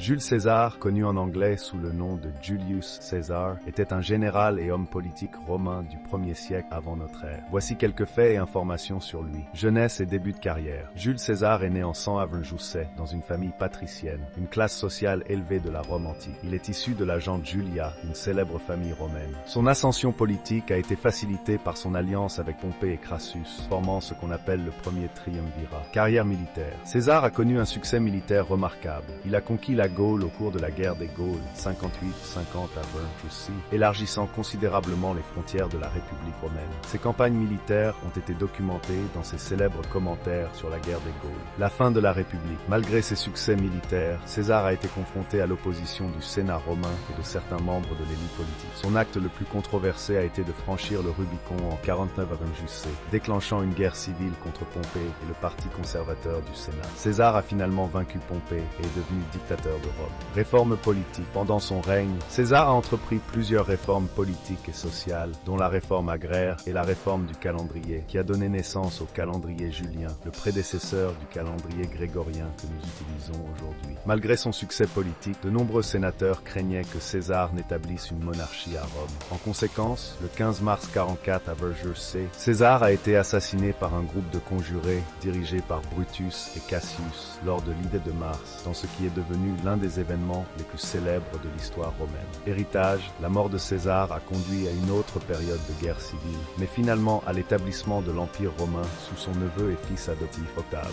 Jules César, connu en anglais sous le nom de Julius Caesar, était un général et homme politique romain du 1er siècle avant notre ère. Voici quelques faits et informations sur lui. Jeunesse et début de carrière. Jules César est né en 100 avant Jussé, dans une famille patricienne, une classe sociale élevée de la Rome antique. Il est issu de la gens Julia, une célèbre famille romaine. Son ascension politique a été facilitée par son alliance avec Pompée et Crassus, formant ce qu'on appelle le premier triumvirat. Carrière militaire. César a connu un succès militaire remarquable. Il a conquis la Gaule au cours de la guerre des Gaules, 58-50 avant Jussi, élargissant considérablement les frontières de la République romaine. Ses campagnes militaires ont été documentées dans ses célèbres commentaires sur la guerre des Gaules. La fin de la République. Malgré ses succès militaires, César a été confronté à l'opposition du Sénat romain et de certains membres de l'élite politique. Son acte le plus controversé a été de franchir le Rubicon en 49 avant Jussi, déclenchant une guerre civile contre Pompée et le parti conservateur du Sénat. César a finalement vaincu Pompée et est devenu dictateur de Rome. Réforme politique. Pendant son règne, César a entrepris plusieurs réformes politiques et sociales, dont la réforme agraire et la réforme du calendrier, qui a donné naissance au calendrier julien, le prédécesseur du calendrier grégorien que nous utilisons aujourd'hui. Malgré son succès politique, de nombreux sénateurs craignaient que César n'établisse une monarchie à Rome. En conséquence, le 15 mars 44 avant Jussi, César a été assassiné par un groupe de conjurés dirigé par Brutus et Cassius lors de l'idée de Mars, dans ce qui est devenu l'un des événements les plus célèbres de l'histoire romaine. Héritage, la mort de César a conduit à une autre période de guerre civile, mais finalement à l'établissement de l'Empire romain sous son neveu et fils adoptif Octave.